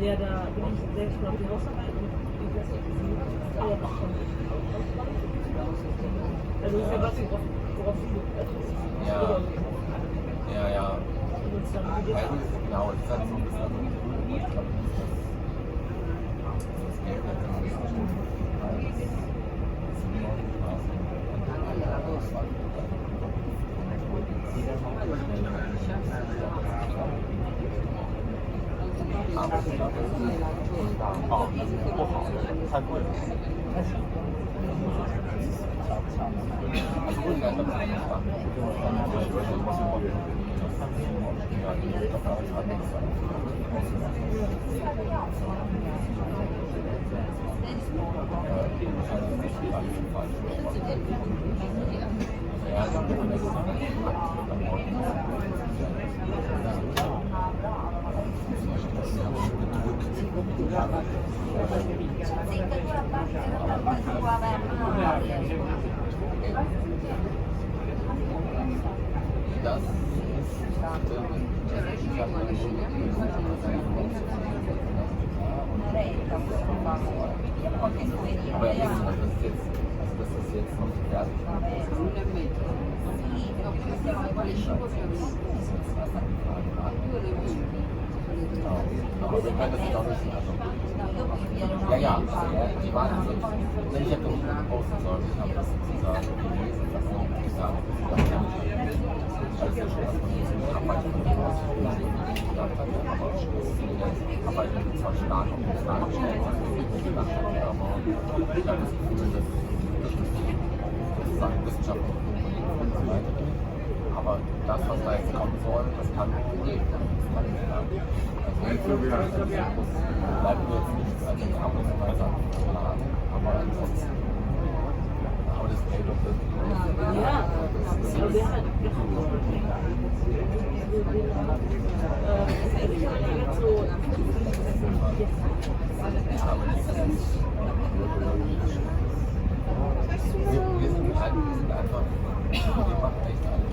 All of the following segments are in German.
Ja, da bin ich sehr gespannt auf die Hausarbeit und wie das jetzt also ist ja was, worauf du ja. Genau, das ist halt so ein bisschen, ich glaube, das Geld hat immer nicht verstanden, weil das ist nur die Straße alles im Falschen. Ja, ich habe mir das das aber ja, das ist jetzt noch nicht fertig. Aber wir können das jetzt auch nicht. Ja, die waren also, ich habe das nicht gepostet, sondern ich habe das sozusagen gelesen, was sie gesagt haben. Also schon, dass man jetzt nicht abweichen von dem, was ich gedacht habe, aber ich bin zwar stark auf die Frage gestellt, was ich gedacht habe, aber ich habe das Gefühl, dass sozusagen Wissenschaft und so weiter. Aber das, was da jetzt kommen soll, das kann nicht gehen. Das kann nicht sagen. Also bleibt mir jetzt nichts als ein Arbeitsweise planen, aber ansonsten. Aber das Geld und das. Ja, das wäre halt Wir sind einfach, wir machen echt alles.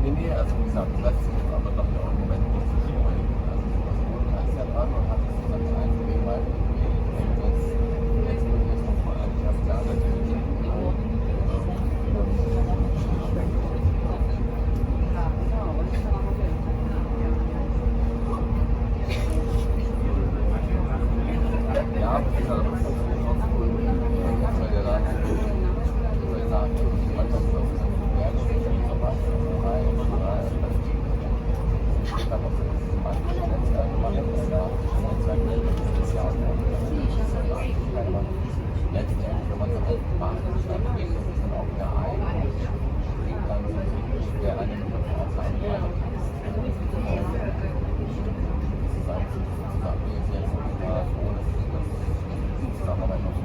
Nee, also wie gesagt, das ist aber doch ja auch im Moment nicht so schön. Also, ist ja dran und hat es dann einzugehen, weil jetzt wird jetzt nochmal eigentlich erst klar, natürlich. Ja, aber wie gesagt, das funktioniert trotzdem gut. Weil der da, soll ich sagen, manchmal ist das Berge zum Beispiel. Letztendlich, wenn man so auf die Bahn statt geht, ist es dann auch wieder ein. Dann wäre eine Aufgabe Zusammenarbeit noch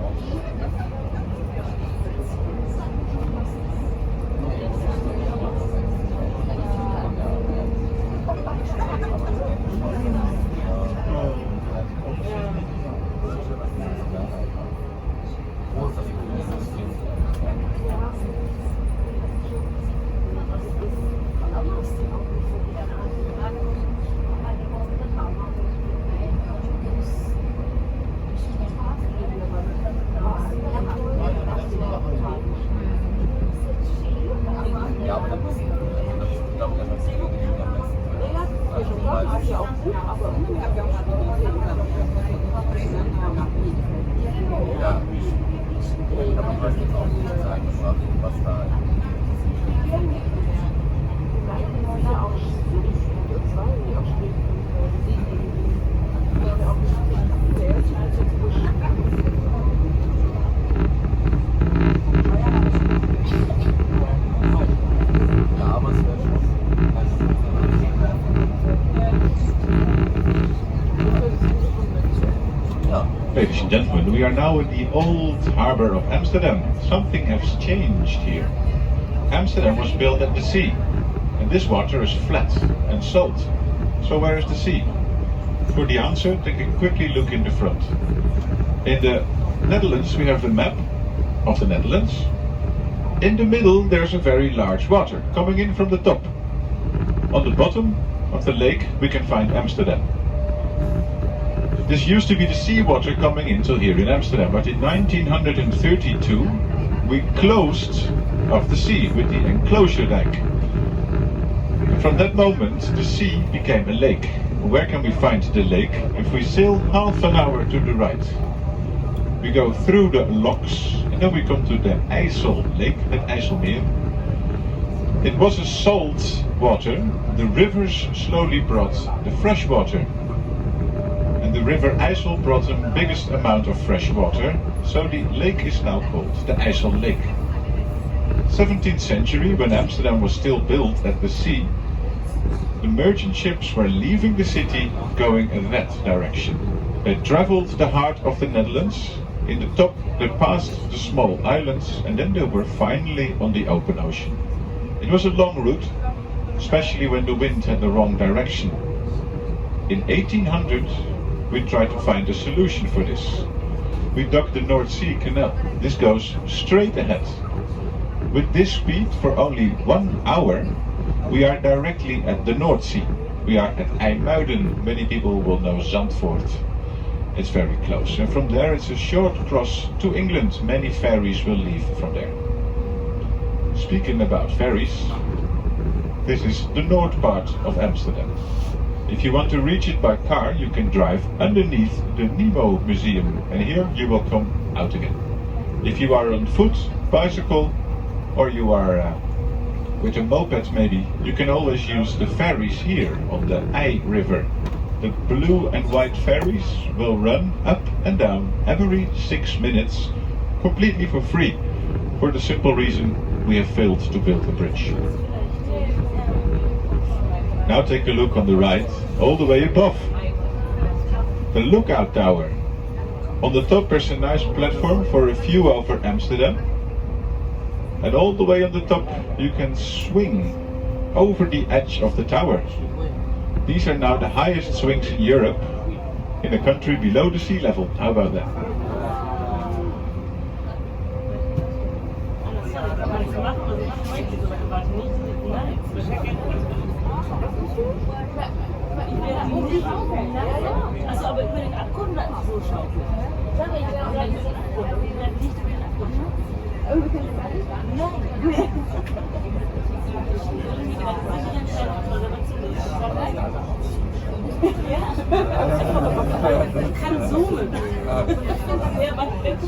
ja, aber dann müssen ich glaube, das ist am besten. Ja, aber ich weiß jetzt auch nicht sagen, was da ja, aber es wäre schon. Ladies and gentlemen, we We are now in the old harbor of Amsterdam. Something has changed here. Amsterdam was built at the sea, and this water is flat and salt. So where is the sea? For the answer, take a quickly look in the front. In the Netherlands we have the map of the Netherlands. In the middle there's a very large water coming in from the top. On the bottom of the lake we can find Amsterdam. This used to be the seawater coming into here in Amsterdam, but in 1932 we closed off the sea with the enclosure dike. From that moment the sea became a lake. Where can we find the lake? If we sail half an hour to the right, we go through the locks and then we come to the IJssel Lake, at IJsselmeer. It was a salt water. The rivers slowly brought the fresh water. And the river IJssel brought the biggest amount of fresh water, so the lake is now called the IJssel Lake. 17th century, when Amsterdam was still built at the sea, the merchant ships were leaving the city going in that direction. They traveled the heart of the Netherlands. In the top they passed the small islands and then they were finally on the open ocean. It was a long route, especially when the wind had the wrong direction. In 1800 we tried to find a solution for this. We dug the North Sea Canal. This goes straight ahead. With this speed for only 1 hour we are directly at the North Sea. We are at IJmuiden. Many people will know Zandvoort. It's very close. And from there it's a short cross to England. Many ferries will leave from there. Speaking about ferries, this is the north part of Amsterdam. If you want to reach it by car, you can drive underneath the Nemo Museum. And here you will come out again. If you are on foot, bicycle, or you are with a moped maybe, you can always use the ferries here on the I River. The blue and white ferries will run up and down every 6 minutes, completely for free, for the simple reason we have failed to build a bridge. Now take a look on the right, all the way above. The lookout tower. On the top there's a nice platform for a view over Amsterdam. And all the way on the top you can swing over the edge of the tower. These are now the highest swings in Europe, in a country below the sea level. How about that? Also, aber über den Abgrund so schauen. Ich kann zoomen. Sehr weit weg.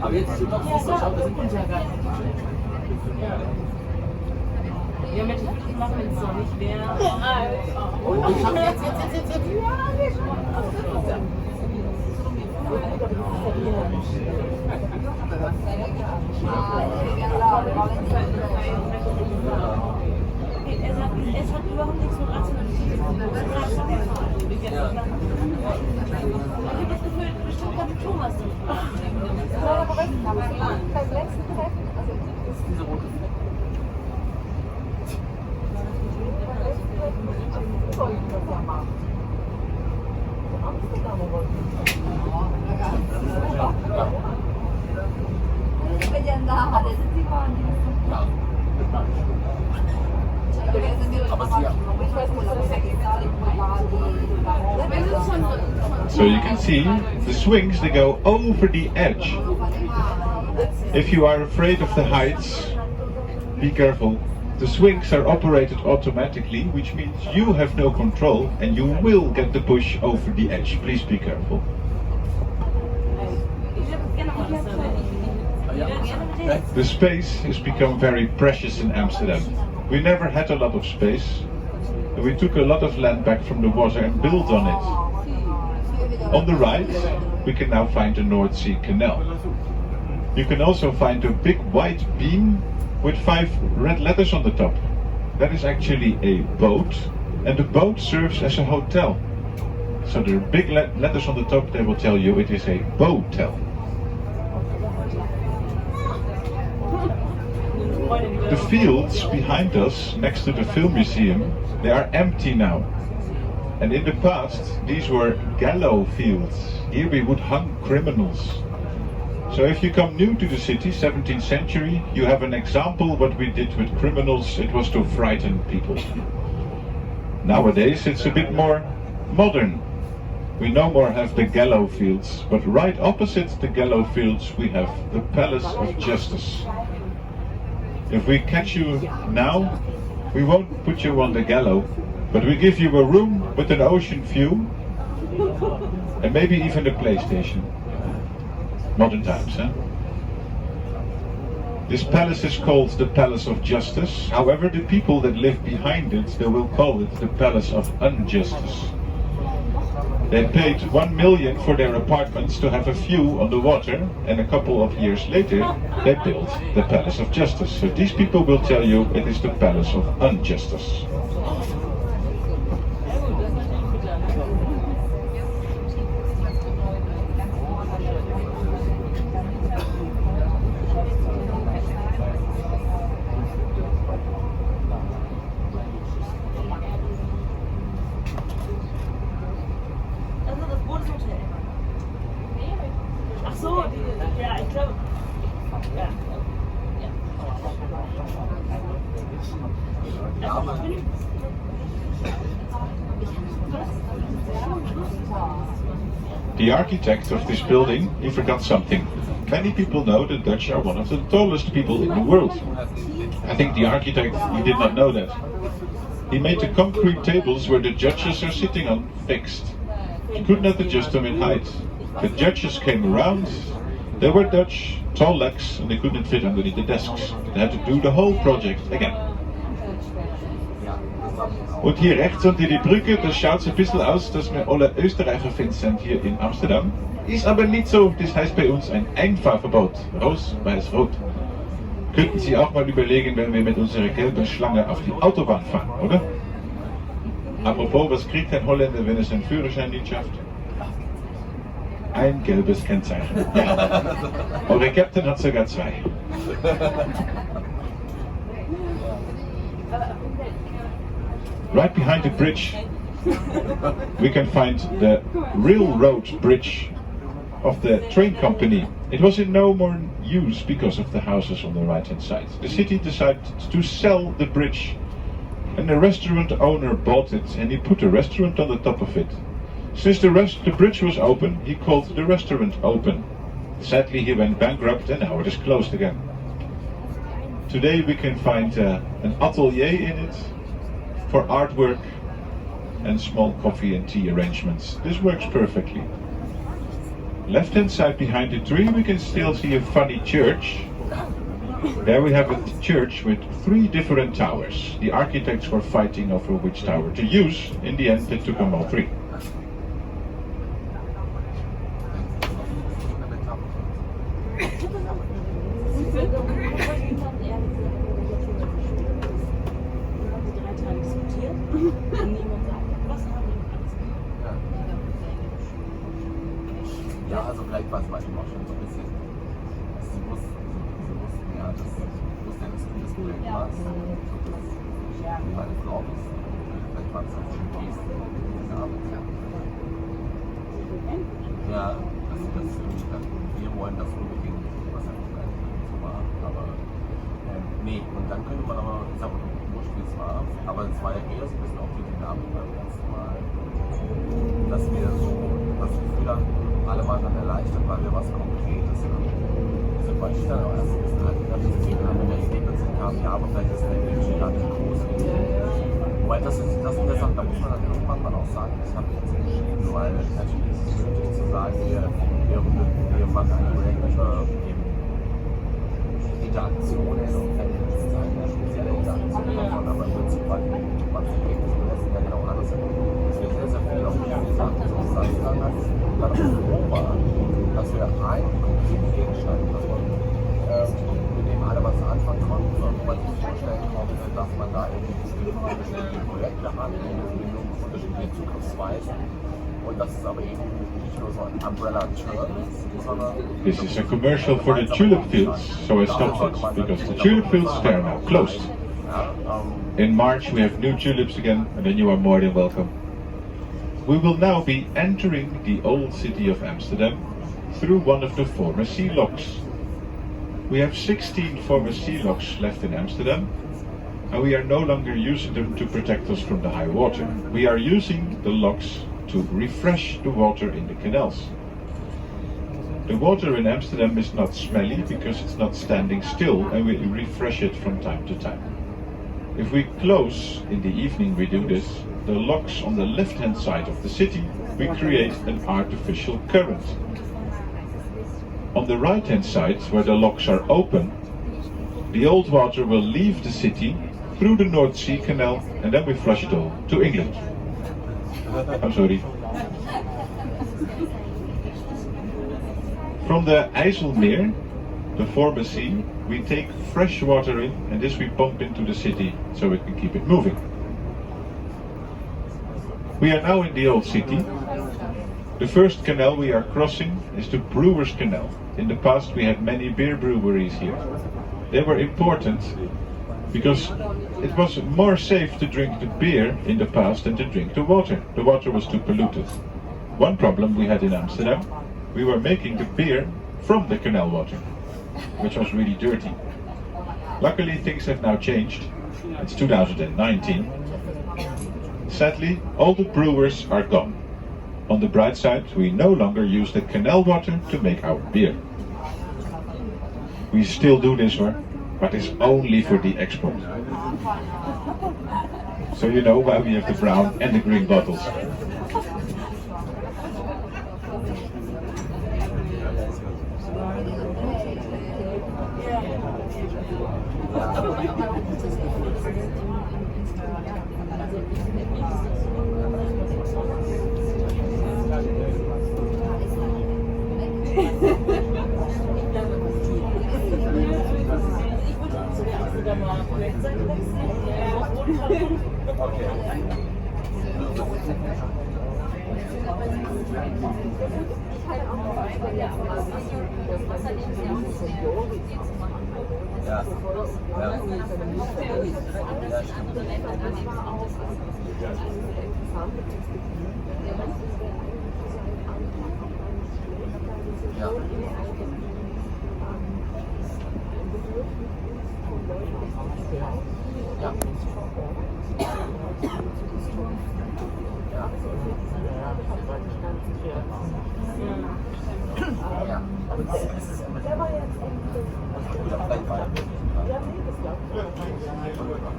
Aber jetzt ist doch so, schau, das sind Untergang. Ja, Mensch, ich würde das machen, wenn es noch nicht wäre. Und ich habe jetzt. Es hat überhaupt nichts mit Rationalität zu tun. Ich habe das Gefühl, bestimmt konnte Thomas das machen. Beim letzten Treffen, also das ist diese rote So you can see the swings, they go over the edge. If you are afraid of the heights, be careful. The swings are operated automatically, which means you have no control and you will get the push over the edge. Please be careful. The space has become very precious in Amsterdam. We never had a lot of space. And we took a lot of land back from the water and built on it. On the right, we can now find the North Sea Canal. You can also find a big white beam with 5 red letters on the top. That is actually a boat, and the boat serves as a hotel. So there are big letters on the top that will tell you it is a boatel. The fields behind us, next to the film museum, they are empty now. And in the past, these were gallows fields. Here we would hang criminals. So if you come new to the city, 17th century, you have an example what we did with criminals. It was to frighten people. Nowadays, it's a bit more modern. We no more have the gallows fields, but right opposite the gallows fields, we have the Palace of Justice. If we catch you now, we won't put you on the gallows, but we give you a room with an ocean view and maybe even a PlayStation. Modern times, huh? This palace is called the Palace of Justice. However, the people that live behind it, they will call it the Palace of Injustice. They paid 1 million for their apartments to have a view on the water, and a couple of years later they built the Palace of Justice. So these people will tell you it is the Palace of Injustice. Ach so, ja, ich glaube. Ja. The architect of this building, he forgot something. Many people know the Dutch are one of the tallest people in the world. I think the architect, he did not know that. He made the concrete tables where the judges are sitting on fixed. He could not adjust them in height. The judges came around, they were Dutch, tall legs, and they couldn't fit underneath the desks. They had to do the whole project again. Und hier rechts unter die Brücke, das schaut so ein bisschen aus, dass wir alle Österreicher-Fans sind hier in Amsterdam. Ist aber nicht so, das heißt bei uns ein Einfahrverbot. Roos, weiß, rot. Könnten Sie auch mal überlegen, wenn wir mit unserer gelben Schlange auf die Autobahn fahren, oder? Apropos, was kriegt ein Holländer, wenn er seinen Führerschein nicht schafft? Ein gelbes Kennzeichen. Ja. Eure Captain hat sogar 2. Right behind the bridge, we can find the railroad bridge of the train company. It was in no more use because of the houses on the right hand side. The city decided to sell the bridge, and the restaurant owner bought it and he put a restaurant on the top of it. Since the bridge was open, he called the restaurant open. Sadly, he went bankrupt and now it is closed again. Today we can find an atelier in it for artwork and small coffee and tea arrangements. This works perfectly. Left hand side behind the tree we can still see a funny church. There we have a church with 3 different towers. The architects were fighting over which tower to use. In the end they took them all 3. Ja, also vielleicht war es manchmal auch schon so ein bisschen, sie wussten ja, dass du das Projekt warst, wie meine Frau ist, vielleicht war es auch schon Geste, diese Arbeit. Ja, dass sie das irgendwie dann, wir wollen das unbedingt, was ja vielleicht so war, aber nee, und dann könnte man aber, ich sag mal, wurscht wie es war, aber es war ja eher so ein bisschen auch die Dynamik beim ersten Mal, dass wir so das Gefühl hatten, alle waren dann erleichtert, weil wir was Konkretes haben. Also weil ich dann auch erst ein bisschen halt gesehen habe, wenn der Ergebnis kam, ja, aber vielleicht ist der Mensch gar nicht groß. Wobei das sind der Sache, da muss man dann irgendwann mal auch sagen, das habe ich jetzt entschieden, weil natürlich ist es nötig zu sagen, wir machen ein Projekt über Interaktionen und spezielle Interaktionen davon, aber im Prinzip was das ist ja genau anders. Es wird sehr, sehr viel auf die Sachen sozusagen dann froh war, dass wir einen konkreten Gegenstand, mit dem alle was anfangen konnten und man sich vorstellen konnte, dass man da irgendwie bestimmte Projekte hat, unterschiedliche Zugriffsweisen Und das ist aber eben nicht nur so ein Umbrella-Term, sondern... This is a commercial for the tulip fields, so I stopped it, because the tulip fields they are now closed. In March we have new tulips again, and then you are more than welcome. We will now be entering the old city of Amsterdam through one of the former sea locks. We have 16 former sea locks left in Amsterdam, and we are no longer using them to protect us from the high water. We are using the locks to refresh the water in the canals. The water in Amsterdam is not smelly because it's not standing still, and we refresh it from time to time. If we close in the evening, we do this, the locks on the left-hand side of the city, we create an artificial current. On the right-hand side, where the locks are open, the old water will leave the city through the North Sea Canal, and then we flush it all to England. I'm sorry. From the IJsselmeer, the former sea, we take fresh water in, and this we pump into the city so we can keep it moving. We are now in the old city. The first canal we are crossing is the Brewers Canal. In the past we had many beer breweries here. They were important because it was more safe to drink the beer in the past than to drink the water. The water was too polluted. One problem we had in Amsterdam, we were making the beer from the canal water, which was really dirty. Luckily things have now changed. It's 2019. Sadly, all the brewers are gone. On the bright side, we no longer use the canal water to make our beer. We still do this work, but it's only for the export. So you know why we have the brown and the green bottles.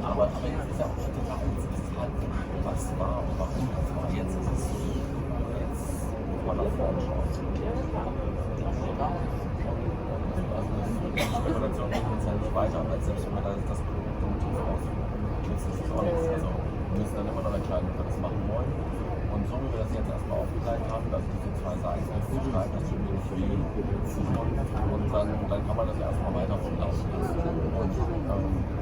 Aber jetzt ist ja auch schon total interessant, was war und warum das war. Jetzt ist es, jetzt muss man nach vorne schauen. Also die Spekulation geht uns ja nicht weiter, weil selbst wenn wir das produktiv ausführen, nützt es auch nichts. Also wir müssen dann immer noch entscheiden, ob wir das machen wollen. Und so wie wir das jetzt erstmal aufgeteilt haben, also diese zwei Seiten aufzuschreiben, das schon wenig viel. Und dann kann man das ja erstmal weiter rumlaufen lassen. Und